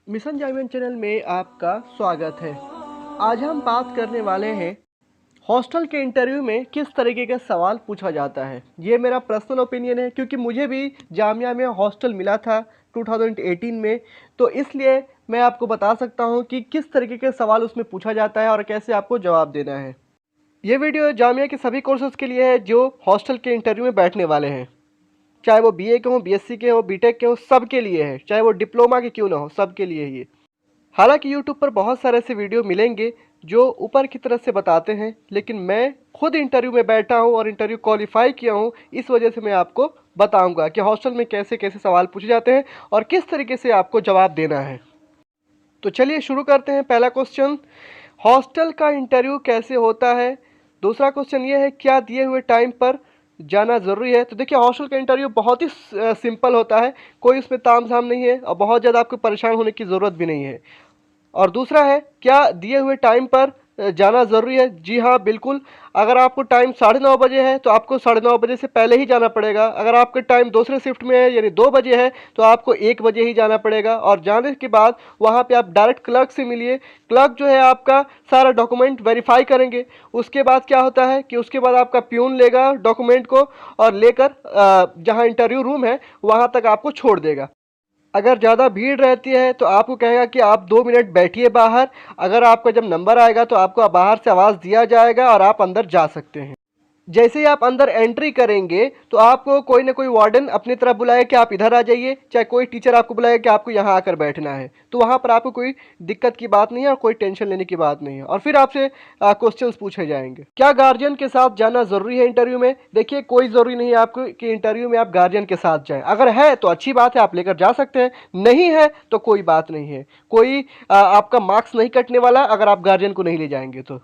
Mission Jamia channel में आपका स्वागत है। आज हम बात करने वाले हैं हॉस्टल के इंटरव्यू में किस तरीके का सवाल पूछा जाता है। ये मेरा पर्सनल ओपिनियन है क्योंकि मुझे भी जामिया में हॉस्टल मिला था 2018 में, तो इसलिए मैं आपको बता सकता हूँ कि किस तरीके के सवाल उसमें पूछा जाता है और कैसे आपको जवाब देना है। ये वीडियो जामिया के सभी कोर्सेज़ के लिए है जो हॉस्टल के इंटरव्यू में बैठने वाले हैं, चाहे वो बीए के हों, बीएससी के हों, बीटेक के हों, सबके लिए है। चाहे वो डिप्लोमा के क्यों ना हो, सबके लिए ही है। हालांकि यूट्यूब पर बहुत सारे ऐसे वीडियो मिलेंगे जो ऊपर की तरफ से बताते हैं, लेकिन मैं खुद इंटरव्यू में बैठा हूं और इंटरव्यू क्वालिफाई किया हूं, इस वजह से मैं आपको बताऊंगा कि हॉस्टल में कैसे कैसे सवाल पूछे जाते हैं और किस तरीके से आपको जवाब देना है। तो चलिए शुरू करते हैं। पहला क्वेश्चन, हॉस्टल का इंटरव्यू कैसे होता है। दूसरा क्वेश्चन ये है, क्या दिए हुए टाइम पर जाना ज़रूरी है। तो देखिए, हॉस्टल का इंटरव्यू बहुत ही सिंपल होता है, कोई उसमें ताम झाम नहीं है और बहुत ज़्यादा आपको परेशान होने की ज़रूरत भी नहीं है। और दूसरा है, क्या दिए हुए टाइम पर जाना ज़रूरी है। जी हाँ, बिल्कुल। अगर आपको टाइम 9:30 बजे है तो आपको 9:30 बजे से पहले ही जाना पड़ेगा। अगर आपके टाइम दूसरे शिफ्ट में है यानी 2 बजे है तो आपको 1 बजे ही जाना पड़ेगा। और जाने के बाद वहाँ पे आप डायरेक्ट क्लर्क से मिलिए। क्लर्क जो है आपका सारा डॉक्यूमेंट वेरीफाई करेंगे। उसके बाद क्या होता है कि उसके बाद आपका प्यून लेगा डॉक्यूमेंट को और लेकर जहाँ इंटरव्यू रूम है वहाँ तक आपको छोड़ देगा। अगर ज़्यादा भीड़ रहती है तो आपको कहेगा कि आप 2 मिनट बैठिए बाहर। अगर आपका जब नंबर आएगा तो आपको बाहर से आवाज़ दिया जाएगा और आप अंदर जा सकते हैं। जैसे ही आप अंदर एंट्री करेंगे तो आपको कोई ना कोई वार्डन अपनी तरफ बुलाए कि आप इधर आ जाइए, चाहे कोई टीचर आपको बुलाए कि आपको यहाँ आकर बैठना है। तो वहाँ पर आपको कोई दिक्कत की बात नहीं है और कोई टेंशन लेने की बात नहीं है। और फिर आपसे क्वेश्चंस पूछे जाएंगे। क्या गार्जियन के साथ जाना ज़रूरी है इंटरव्यू में। देखिए, कोई ज़रूरी नहीं है आपको कि इंटरव्यू में आप गार्जियन के साथ जाएं। अगर है तो अच्छी बात है, आप लेकर जा सकते हैं। नहीं है तो कोई बात नहीं है। कोई आपका मार्क्स नहीं कटने वाला अगर आप गार्जियन को नहीं ले जाएंगे तो।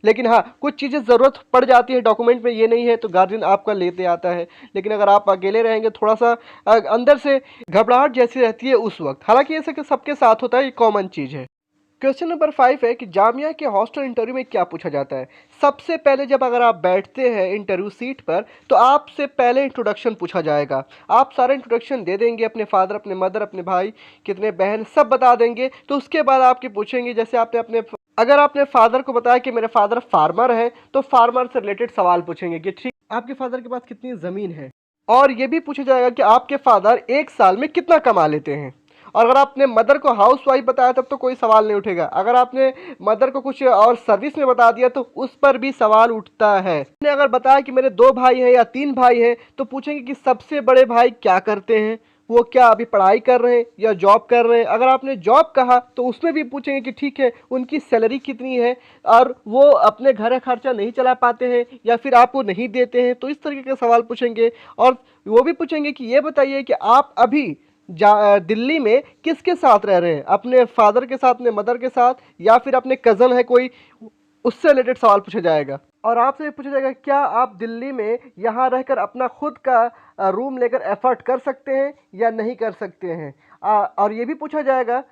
लेकिन हाँ, कुछ चीज़ें ज़रूरत पड़ जाती है डॉक्यूमेंट में, ये नहीं है तो गार्जियन आपका लेते आता है। लेकिन अगर आप अकेले रहेंगे, थोड़ा सा अंदर से घबराहट जैसी रहती है उस वक्त। हालांकि ऐसे कि सबके साथ होता है, ये कॉमन चीज़ है। क्वेश्चन नंबर 5 है कि जामिया के हॉस्टल इंटरव्यू में क्या पूछा जाता है। सबसे पहले जब अगर आप बैठते हैं इंटरव्यू सीट पर तो आपसे पहले इंट्रोडक्शन पूछा जाएगा। आप सारा इंट्रोडक्शन दे देंगे, अपने फादर, अपने मदर, अपने भाई, कितने बहन, सब बता देंगे। तो उसके बाद आपके पूछेंगे, जैसे आपने अपने अगर आपने फादर को बताया कि मेरे फादर फार्मर है तो फार्मर से रिलेटेड सवाल पूछेंगे कि ठीक आपके फादर के पास कितनी ज़मीन है। और ये भी पूछा जाएगा कि आपके फादर एक साल में कितना कमा लेते हैं। और अगर आपने मदर को हाउस वाइफ बताया तब तो कोई सवाल नहीं उठेगा। अगर आपने मदर को कुछ और सर्विस में बता दिया तो उस पर भी सवाल उठता है। आपने अगर बताया कि मेरे 2 भाई हैं या 3 भाई हैं तो पूछेंगे कि सबसे बड़े भाई क्या करते हैं, वो क्या अभी पढ़ाई कर रहे हैं या जॉब कर रहे हैं। अगर आपने जॉब कहा तो उसमें भी पूछेंगे कि ठीक है, उनकी सैलरी कितनी है और वो अपने घर का खर्चा नहीं चला पाते हैं या फिर आपको नहीं देते हैं। तो इस तरीके के सवाल पूछेंगे। और वो भी पूछेंगे कि ये बताइए कि आप अभी दिल्ली में किसके साथ रह रहे हैं, अपने फादर के साथ, अपने मदर के साथ, या फिर अपने कज़न है कोई, उससे रिलेटेड सवाल पूछा जाएगा। और आपसे ये पूछा जाएगा क्या आप दिल्ली में यहाँ रहकर अपना खुद का रूम लेकर एफर्ट कर सकते हैं या नहीं कर सकते हैं। और ये भी पूछा जाएगा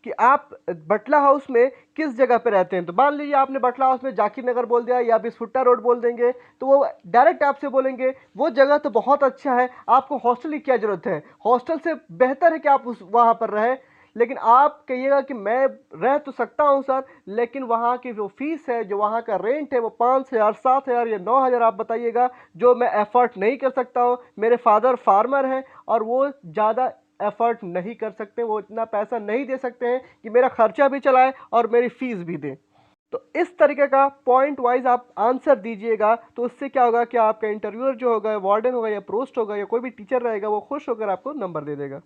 कि आप बटला हाउस में किस जगह पे रहते हैं। तो मान लीजिए आपने बटला हाउस में जाकिर नगर बोल दिया या बिस्फुट्टा रोड बोल देंगे तो वो डायरेक्ट आपसे बोलेंगे वो जगह तो बहुत अच्छा है, आपको हॉस्टल की क्या ज़रूरत है, हॉस्टल से बेहतर है कि आप उस वहाँ पर रहें। लेकिन आप कहिएगा कि मैं रह तो सकता हूँ सर, लेकिन वहाँ की जो फीस है, जो वहाँ का रेंट है, वो 5,000, 7,000 या 9,000 आप बताइएगा, जो मैं एफर्ट नहीं कर सकता हूँ। मेरे फादर फार्मर हैं और वो ज़्यादा एफर्ट नहीं कर सकते, वो इतना पैसा नहीं दे सकते हैं कि मेरा खर्चा भी चलाए और मेरी फीस भी दें। तो इस तरीके का पॉइंट वाइज आप आंसर दीजिएगा। तो उससे क्या होगा कि आपका इंटरव्यूअर जो होगा, वार्डन होगा या प्रोस्ट होगा या कोई भी टीचर रहेगा, वो खुश होकर आपको नंबर दे देगा।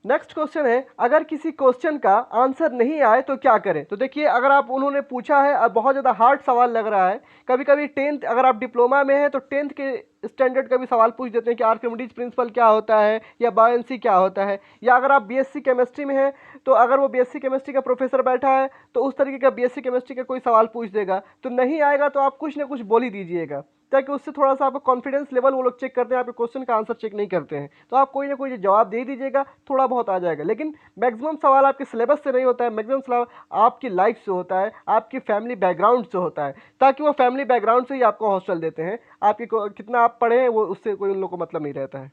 नेक्स्ट क्वेश्चन है, अगर किसी क्वेश्चन का आंसर नहीं आए तो क्या करें। तो देखिए, अगर आप उन्होंने पूछा है और बहुत ज़्यादा हार्ड सवाल लग रहा है, कभी कभी 10th अगर आप डिप्लोमा में हैं तो 10th के स्टैंडर्ड का भी सवाल पूछ देते हैं कि आर्किमिडीज प्रिंसिपल क्या होता है या बायोन्सी क्या होता है। या अगर आप बीएससी केमिस्ट्री में हैं तो अगर वो बीएससी केमिस्ट्री का प्रोफेसर बैठा है तो उस तरीके का बीएससी केमिस्ट्री का कोई सवाल पूछ देगा। तो नहीं आएगा तो आप कुछ ना कुछ बोल ही दीजिएगा, ताकि उससे थोड़ा सा आपका कॉन्फिडेंस लेवल वो लोग चेक करते हैं, आपके क्वेश्चन का आंसर चेक नहीं करते हैं। तो आप कोई ना कोई जवाब दे दीजिएगा, थोड़ा बहुत आ जाएगा। लेकिन मैक्सिमम सवाल आपके सिलेबस से नहीं होता है, मैक्सिमम सवाल आपकी लाइफ से होता है, आपकी फैमिली बैकग्राउंड से होता है, ताकि वो फैमिली बैकग्राउंड से ही आपको हॉस्टल देते हैं। आपकी कितना आप पढ़े हैं वो उससे कोई उन लोग को मतलब नहीं रहता है।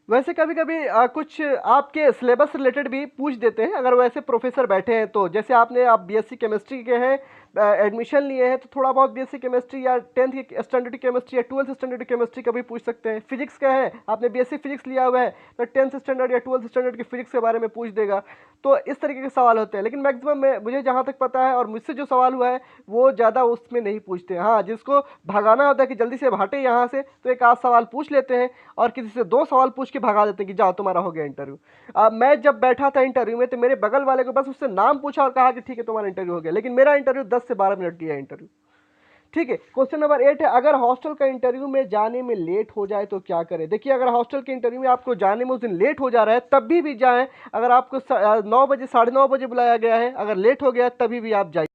वैसे कभी कभी कुछ आपके सिलेबस रिलेटेड भी पूछ देते हैं, अगर वैसे प्रोफेसर बैठे हैं तो। जैसे आप बीएससी केमिस्ट्री के हैं, एडमिशन लिए हैं, तो थोड़ा बहुत बीएससी केमिस्ट्री या 10th की स्टैंडर्ड की केमिस्ट्री या 12th स्टैंडर्ड की केमिस्ट्री का भी पूछ सकते हैं। फिजिक्स का है, आपने बीएससी फिजिक्स लिया हुआ है, तो 10th स्टैंडर्ड या 12th स्टैंडर्ड की फिजिक्स के बारे में पूछ देगा। तो इस तरीके के सवाल होते हैं, लेकिन मैक्सिमम में मुझे जहाँ तक पता है और मुझसे जो सवाल हुआ है वो ज़्यादा उसमें नहीं पूछते हैं। हाँ, जिसको भगाना होता है कि जल्दी से भाटे यहाँ से, तो एक आध सवाल पूछ लेते हैं और किसी से 2 सवाल पूछ के भगा देते हैं कि जाओ तुम्हारा हो गया इंटरव्यू। मैं जब बैठा था इंटरव्यू में, तो मेरे बगल वाले को बस उससे नाम पूछा और कहा कि ठीक है तुम्हारा इंटरव्यू हो गया, लेकिन मेरा इंटरव्यू 10 से 12 मिनट किया इंटरव्यू। ठीक है, क्वेश्चन नंबर 8 है, अगर हॉस्टल का इंटरव्यू में जाने में लेट हो जाए तो क्या करें। देखिए, अगर हॉस्टल के इंटरव्यू में आपको जाने में उस दिन लेट हो जा रहा है तब भी जाएं। अगर आपको 9 बजे 9:30 बजे बुलाया गया है, अगर लेट हो गया तभी भी आप जाइए।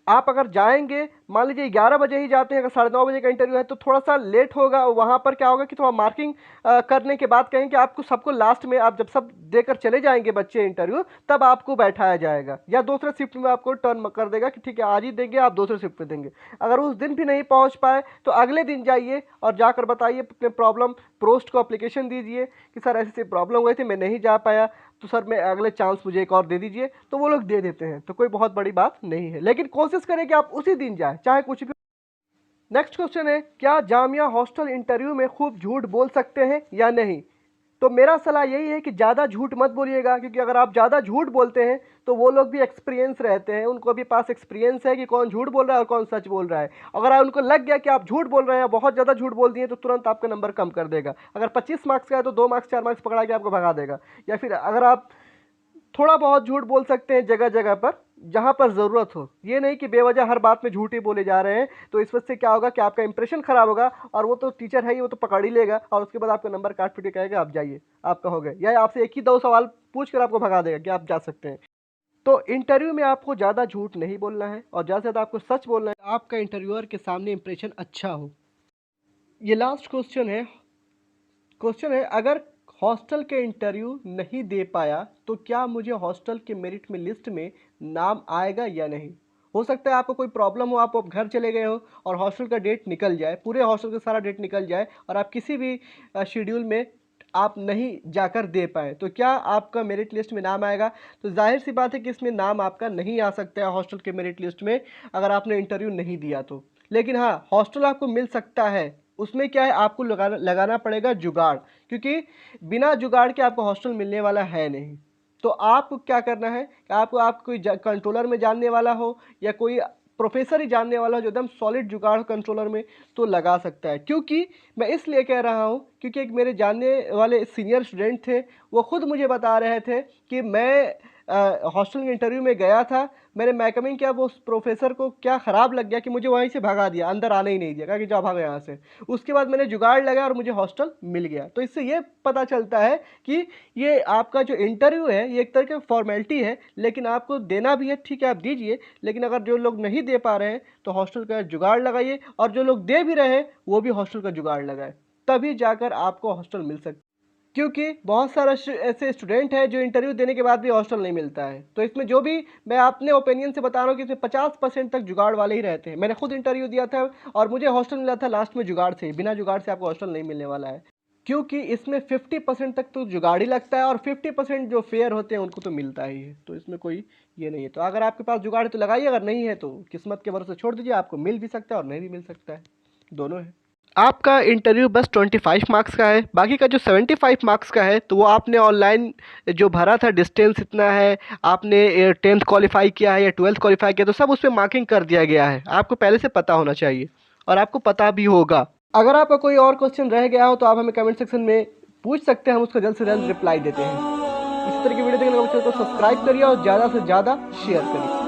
आप अगर जाएंगे, मान लीजिए 11 बजे ही जाते हैं, अगर 9:30 बजे का इंटरव्यू है, तो थोड़ा सा लेट होगा। वहाँ पर क्या होगा कि थोड़ा मार्किंग करने के बाद कहेंगे कि आपको सबको लास्ट में, आप जब सब देकर चले जाएंगे बच्चे इंटरव्यू, तब आपको बैठाया जाएगा, या दूसरे शिफ्ट में आपको टर्न कर देगा कि ठीक है आज ही देंगे, आप दूसरे शिफ्ट में देंगे। अगर उस दिन भी नहीं पहुँच पाए तो अगले दिन जाइए और जाकर बताइए अपने प्रॉब्लम, पोस्ट को अप्लीकेशन दीजिए कि सर ऐसी प्रॉब्लम हुई थी, मैं नहीं जा पाया, तो सर मैं अगले चांस मुझे एक और दे दीजिए, तो वो लोग दे देते हैं। तो कोई बहुत बड़ी बात नहीं है, लेकिन कोशिश करें कि आप उसी दिन जाएं, चाहे कुछ भी। नेक्स्ट क्वेश्चन है, क्या जामिया हॉस्टल इंटरव्यू में खूब झूठ बोल सकते हैं या नहीं। तो मेरा सलाह यही है कि ज़्यादा झूठ मत बोलिएगा, क्योंकि अगर आप ज़्यादा झूठ बोलते हैं तो वो लोग भी एक्सपीरियंस रहते हैं, उनको भी पास एक्सपीरियंस है कि कौन झूठ बोल रहा है और कौन सच बोल रहा है। अगर उनको लग गया कि आप झूठ बोल रहे हैं, बहुत ज़्यादा झूठ बोल दिए, तो तुरंत आपका नंबर कम कर देगा। अगर 25 मार्क्स का है तो 2 मार्क्स 4 मार्क्स पकड़ा के आपको भगा देगा। या फिर अगर आप थोड़ा बहुत झूठ बोल सकते हैं जगह जगह पर, जहां पर ज़रूरत हो, ये नहीं कि बेवजह हर बात में झूठ ही बोले जा रहे हैं। तो इस वजह से क्या होगा कि आपका इंप्रेशन खराब होगा, और वो तो टीचर है ही, वो तो पकड़ ही लेगा, और उसके बाद आपका नंबर काट पीट के कहेगा आप जाइए, आपका हो गया, या आपसे एक ही 2 सवाल पूछ कर आपको भगा देगा कि आप जा सकते हैं। तो इंटरव्यू में आपको ज़्यादा झूठ नहीं बोलना है और ज़्यादा से ज़्यादा आपको सच बोलना है, आपका इंटरव्यूअर के सामने इंप्रेशन अच्छा हो। ये लास्ट क्वेश्चन है, अगर हॉस्टल के इंटरव्यू नहीं दे पाया तो क्या मुझे हॉस्टल के मेरिट में लिस्ट में नाम आएगा या नहीं। हो सकता है आपको कोई प्रॉब्लम हो, आप घर चले गए हो और हॉस्टल का डेट निकल जाए, पूरे हॉस्टल का सारा डेट निकल जाए और आप किसी भी शेड्यूल में आप नहीं जाकर दे पाए, तो क्या आपका मेरिट लिस्ट में नाम आएगा। तो जाहिर सी बात है कि इसमें नाम आपका नहीं आ सकता है हॉस्टल के मेरिट लिस्ट में, अगर आपने इंटरव्यू नहीं दिया तो। लेकिन हाँ, हॉस्टल आपको मिल सकता है, उसमें क्या है, आपको लगाना पड़ेगा जुगाड़, क्योंकि बिना जुगाड़ के आपको हॉस्टल मिलने वाला है नहीं। तो आपको क्या करना है कि आप कोई कंट्रोलर में जानने वाला हो या कोई प्रोफेसर ही जानने वाला हो जो एकदम सॉलिड जुगाड़ कंट्रोलर में, तो लगा सकता है। क्योंकि मैं इसलिए कह रहा हूँ क्योंकि एक मेरे जानने वाले सीनियर स्टूडेंट थे, वो खुद मुझे बता रहे थे कि मैं हॉस्टल के इंटरव्यू में गया था, मैंने मैकमिंग किया, वो उस प्रोफेसर को क्या ख़राब लग गया कि मुझे वहीं से भगा दिया, अंदर आने ही नहीं दिया, कहा कि जाओ भागो यहाँ से। उसके बाद मैंने जुगाड़ लगाया और मुझे हॉस्टल मिल गया। तो इससे ये पता चलता है कि ये आपका जो इंटरव्यू है ये एक तरह की फॉर्मेलिटी है, लेकिन आपको देना भी है, ठीक है आप दीजिए, लेकिन अगर जो लोग नहीं दे पा रहे हैं तो हॉस्टल का जुगाड़ लगाइए, और जो लोग दे भी रहे हैं वो भी हॉस्टल का जुगाड़ लगाए, तभी जाकर आपको हॉस्टल मिल सकता है। क्योंकि बहुत सारा ऐसे स्टूडेंट हैं जो इंटरव्यू देने के बाद भी हॉस्टल नहीं मिलता है। तो इसमें जो भी मैं अपने ओपिनियन से बता रहा हूँ कि इसमें 50% तक जुगाड़ वाले ही रहते हैं। मैंने खुद इंटरव्यू दिया था और मुझे हॉस्टल मिला था लास्ट में जुगाड़ से, बिना जुगाड़ से आपको हॉस्टल नहीं मिलने वाला है। क्योंकि इसमें 50% तक तो जुगाड़ ही लगता है और 50% जो फेयर होते हैं उनको तो मिलता ही है। तो इसमें कोई ये नहीं है। तो अगर आपके पास जुगाड़ है तो लगाइए, अगर नहीं है तो किस्मत के भरोसे छोड़ दीजिए, आपको मिल भी सकता है और नहीं भी मिल सकता है, दोनों है। आपका इंटरव्यू बस 25 मार्क्स का है, बाकी का जो 75 मार्क्स का है तो वो आपने ऑनलाइन जो भरा था, डिस्टेंस इतना है, आपने 10th क्वालिफाई किया है या 12th क्वालिफाई किया, तो सब उस पर मार्किंग कर दिया गया है। आपको पहले से पता होना चाहिए और आपको पता भी होगा। अगर आपका कोई और क्वेश्चन रह गया हो तो आप हमें कमेंट सेक्शन में पूछ सकते हैं, हम उसका जल्द से जल्द रिप्लाई देते हैं। इसी तरह की वीडियो देखने के लिए चैनल को सब्सक्राइब करिए और ज़्यादा से ज़्यादा शेयर करिए।